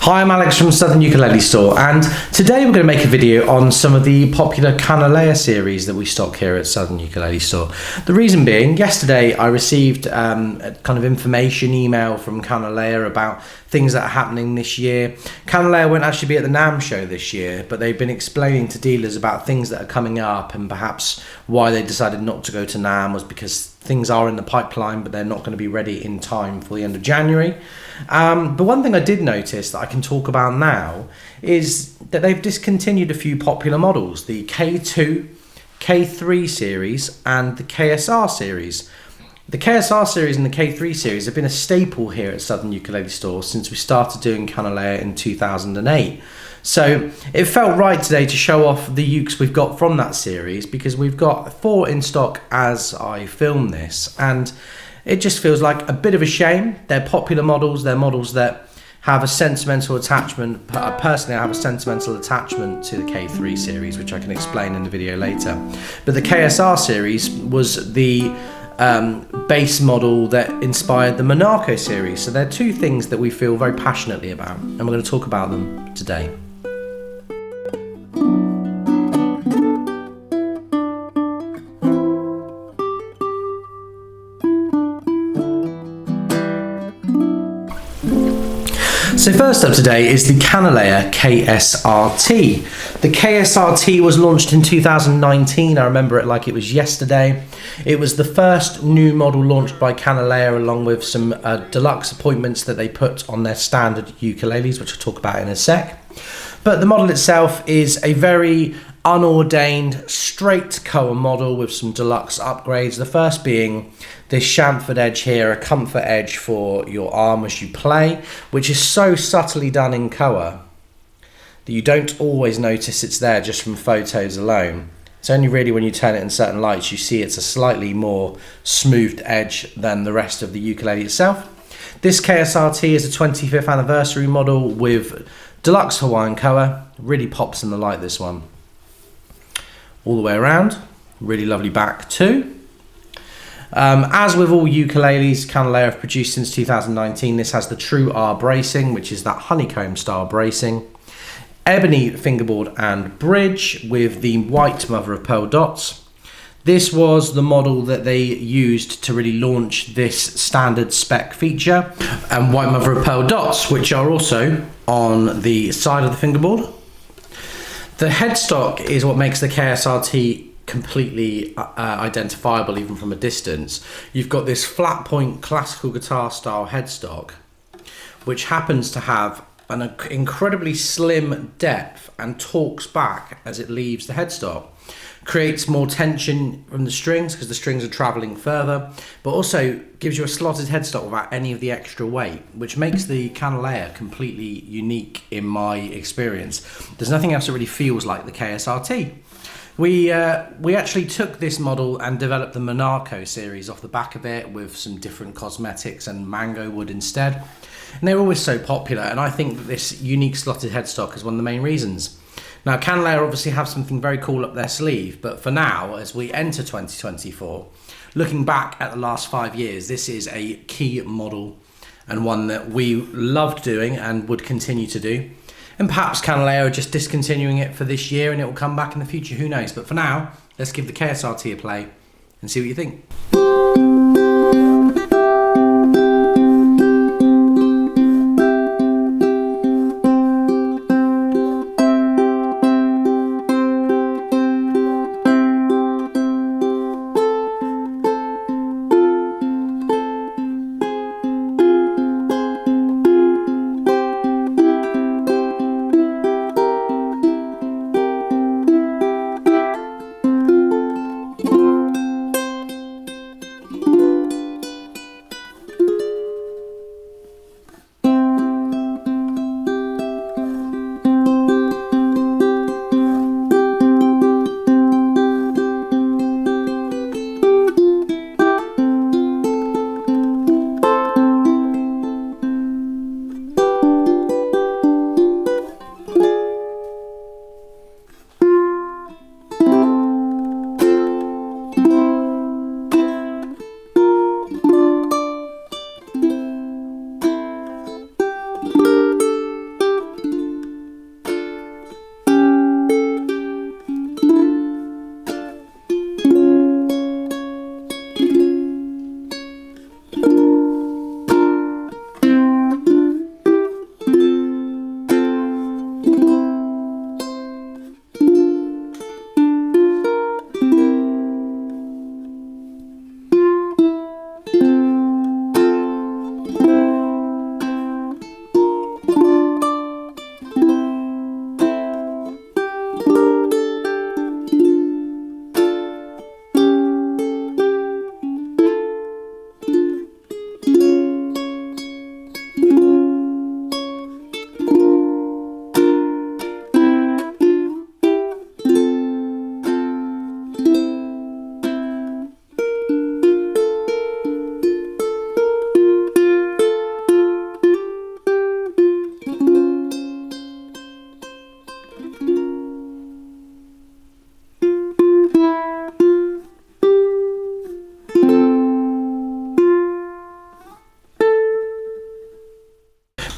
Hi, I'm Alex from Southern Ukulele Store, and today we're going to make a video on some of the popular Kanile'a series that we stock here at Southern Ukulele Store. The reason being, yesterday I received a kind of information email from Kanile'a about things that are happening this year. Kanile'a won't actually be at the NAMM show this year, but they've been explaining to dealers about things that are coming up, and perhaps why they decided not to go to NAMM was because things are in the pipeline, but they're not going to be ready in time for the end of January. But one thing I did notice that I can talk about now is that they've discontinued a few popular models, the K2, K3 series and the KSR series. The KSR series and the K3 series have been a staple here at Southern Ukulele Store since we started doing Kanile'a in 2008. So it felt right today to show off the ukes we've got from that series, because we've got 4 in stock as I film this, and it just feels like a bit of a shame. They're popular models, they're models that have a sentimental attachment. Personally, I have a sentimental attachment to the K3 series, which I can explain in the video later. But the KSR series was the base model that inspired the Monaco series. So they're two things that we feel very passionately about, and we're going to talk about them today. So first up today is the Kanile'a KSR-T. The KSR-T was launched in 2019. I remember it like it was yesterday. It was the first new model launched by Kanile'a, along with some deluxe appointments that they put on their standard ukuleles, which I'll talk about in a sec. But the model itself is a very unordained, straight koa model with some deluxe upgrades. The first being this chamfered edge here, a comfort edge for your arm as you play, which is so subtly done in koa that you don't always notice it's there just from photos alone. It's only really when you turn it in certain lights you see it's a slightly more smoothed edge than the rest of the ukulele itself. This KSR-T is a 25th anniversary model with deluxe Hawaiian koa. Really pops in the light, this one. All the way around, really lovely back too. As with all ukuleles Kanile'a have produced since 2019, this has the true R bracing, which is that honeycomb style bracing. Ebony fingerboard and bridge with the white mother of pearl dots. This was the model that they used to really launch this standard spec feature, and white mother of pearl dots, which are also on the side of the fingerboard. The headstock is what makes the KSR-T completely identifiable even from a distance. You've got this flat point classical guitar style headstock, which happens to have an incredibly slim depth and torques back as it leaves the headstock. Creates more tension from the strings because the strings are traveling further, but also gives you a slotted headstock without any of the extra weight, which makes the Kanile'a completely unique in my experience. There's nothing else that really feels like the KSR-T. We actually took this model and developed the Monaco series off the back of it with some different cosmetics and mango wood instead. And they were always so popular, and I think that this unique slotted headstock is one of the main reasons. Now, Kanile'a obviously have something very cool up their sleeve, but for now, as we enter 2024, looking back at the last 5 years, this is a key model and one that we loved doing and would continue to do. And perhaps Kanile'a are just discontinuing it for this year and it will come back in the future, who knows. But for now, let's give the KSR-T a play and see what you think.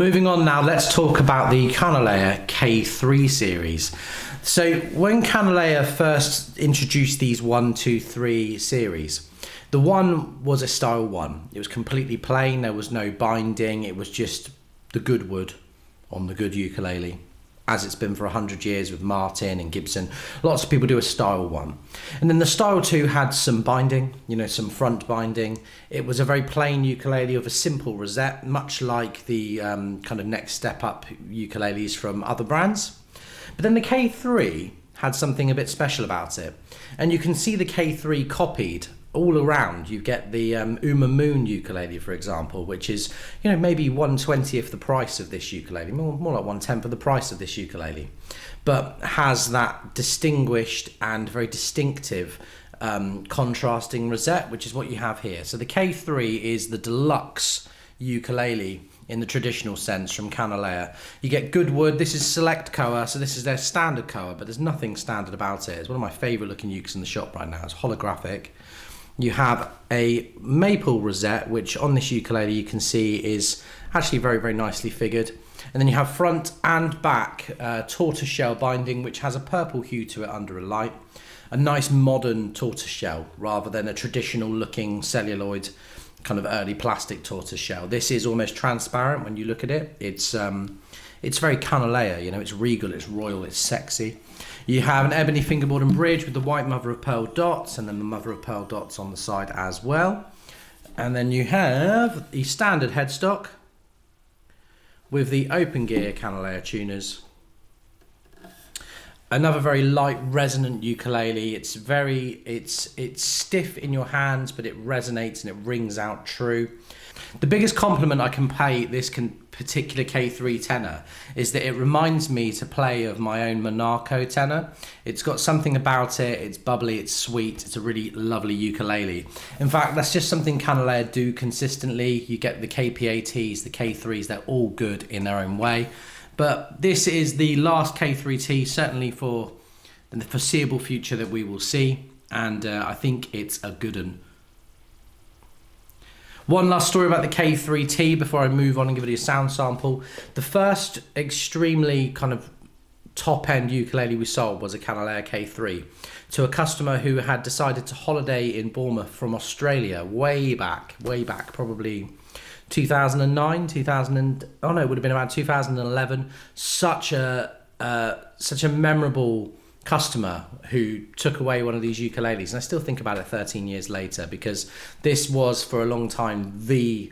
Moving on now, let's talk about the Kanile'a K-3 series. So when Kanile'a first introduced these 1, 2, 3 series, the one was a style 1. It was completely plain, there was no binding, it was just the good wood on the good ukulele, as it's been for 100 years with Martin and Gibson. Lots of people do a style 1. And then the style 2 had some binding, some front binding. It was a very plain ukulele with a simple rosette, much like the kind of next step up ukuleles from other brands. But then the K3 had something a bit special about it. And you can see the K3 copied all around. You get the Uma Moon ukulele, for example, which is maybe 1/20th the price of this ukulele, more like 1/10th of the price of this ukulele, but has that distinguished and very distinctive contrasting rosette, which is what you have here. So the K3 is the deluxe ukulele in the traditional sense from Kanile'a. You get good wood. This is select koa, so this is their standard koa, but there's nothing standard about it. It's one of my favorite looking ukes in the shop right now. It's holographic. You have a maple rosette, which on this ukulele you can see is actually very, very nicely figured. And then you have front and back tortoiseshell binding, which has a purple hue to it under a light. A nice modern tortoiseshell rather than a traditional looking celluloid kind of early plastic tortoiseshell. This is almost transparent when you look at it. It's very Kanile'a, it's regal, it's royal, it's sexy. You have an ebony fingerboard and bridge with the white mother of pearl dots, and then the mother of pearl dots on the side as well. And then you have the standard headstock with the open gear Kanile'a tuners. Another very light resonant ukulele. It's stiff in your hands, but it resonates and it rings out true. The biggest compliment I can pay this particular K3 tenor is that it reminds me to play of my own Monaco tenor. It's got something about it, it's bubbly, it's sweet, it's a really lovely ukulele. In fact, that's just something Kanile'a do consistently. You get the KPATs, the K3s, they're all good in their own way. But this is the last K3T, certainly for the foreseeable future that we will see, and I think it's a good one. One last story about the K3T before I move on and give it a sound sample. The first extremely kind of top-end ukulele we sold was a Kanile'a K3 to a customer who had decided to holiday in Bournemouth from Australia way back, probably 2009, it would have been about 2011. Such a memorable customer who took away one of these ukuleles, and I still think about it 13 years later, because this was for a long time the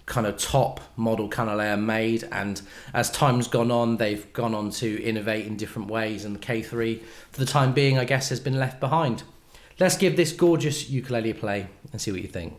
kind of top model Kanile'a made, and as time's gone on, they've gone on to innovate in different ways, and the K3 for the time being, I guess, has been left behind. Let's give this gorgeous ukulele a play and see what you think.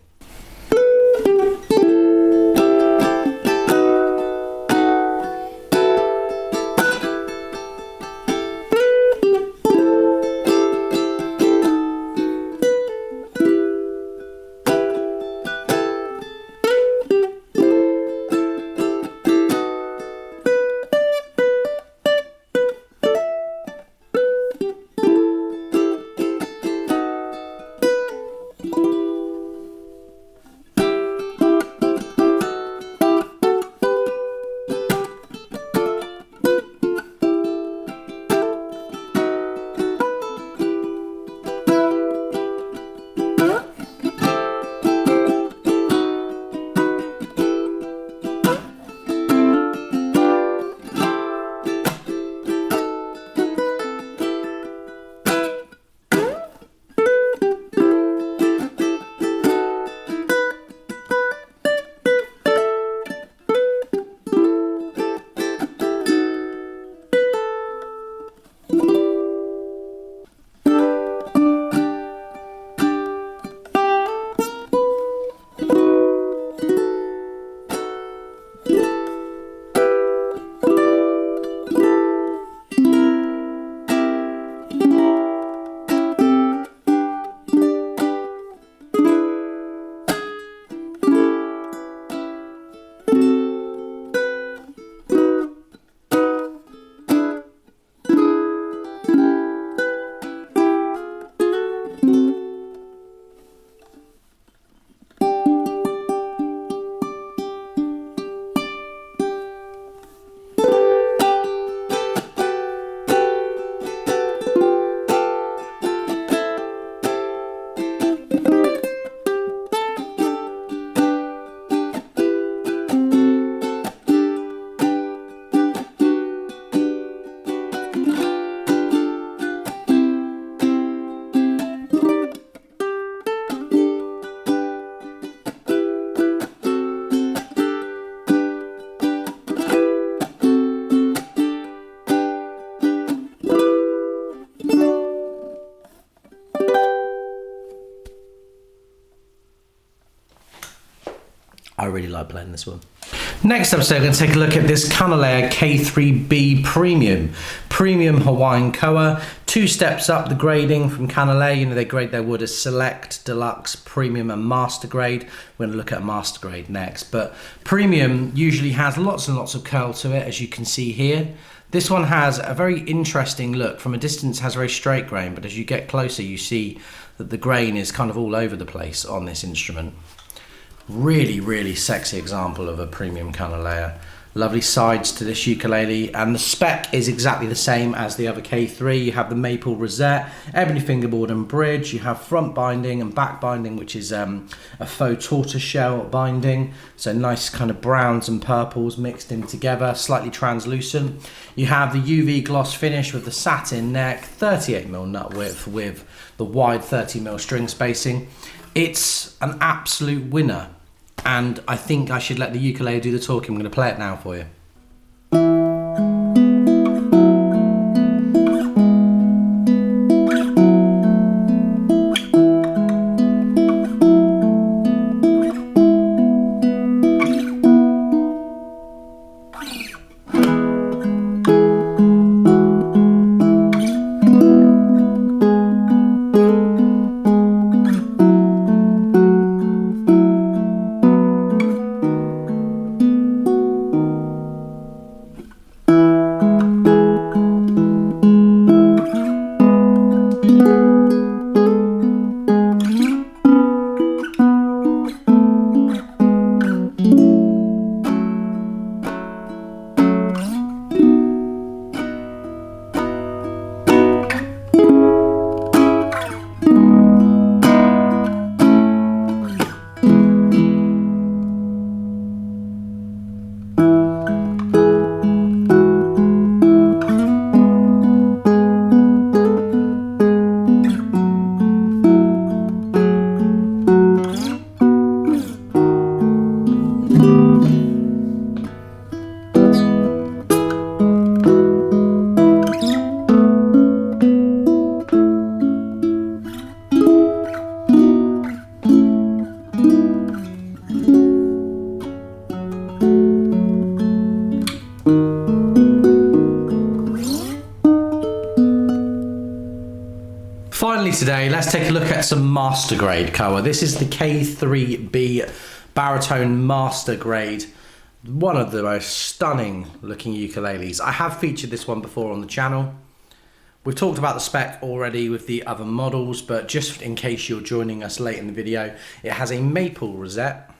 really like playing this one. Next up today, we're going to take a look at this Kanile'a K-3B Premium Hawaiian koa. 2 steps up the grading from Kanile'a. You know, they grade their wood as Select, Deluxe, Premium and Master grade. We're going to look at a Master grade next. But Premium usually has lots and lots of curl to it, as you can see here. This one has a very interesting look. From a distance, it has a very straight grain, but as you get closer, you see that the grain is kind of all over the place on this instrument. Really, really sexy example of a premium Kanile'a. Lovely sides to this ukulele, and the spec is exactly the same as the other K3. You have the maple rosette, ebony fingerboard and bridge. You have front binding and back binding, which is a faux tortoiseshell binding. So nice kind of browns and purples mixed in together, slightly translucent. You have the UV gloss finish with the satin neck, 38mm nut width with the wide 30mm string spacing. It's an absolute winner. And I think I should let the ukulele do the talking. I'm going to play it now for you. Finally today, let's take a look at some master grade koa. This is the K3B baritone master grade. One of the most stunning looking ukuleles. I have featured this one before on the channel. We've talked about the spec already with the other models, but just in case you're joining us late in the video, it has a maple rosette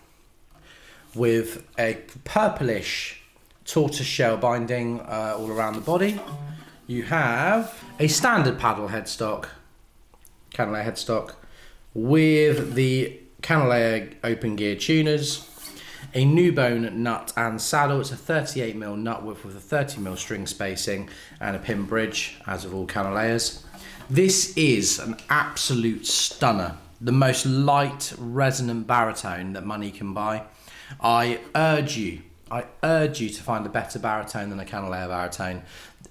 with a purplish tortoiseshell binding all around the body. You have a standard paddle headstock, Kanile'a headstock, with the Kanile'a open gear tuners, a new bone nut and saddle. It's a 38mm nut width with a 30mm string spacing and a pin bridge, as of all Kanile'as. This is an absolute stunner, the most light resonant baritone that money can buy. I urge you to find a better baritone than a Kanile'a baritone.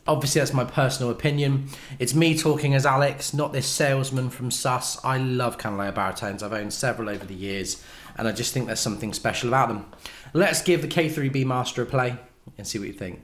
Obviously, that's my personal opinion. It's me talking as Alex, not this salesman from Sus. I love Kanile'a baritones. I've owned several over the years, and I just think there's something special about them. Let's give the K3B Master a play and see what you think.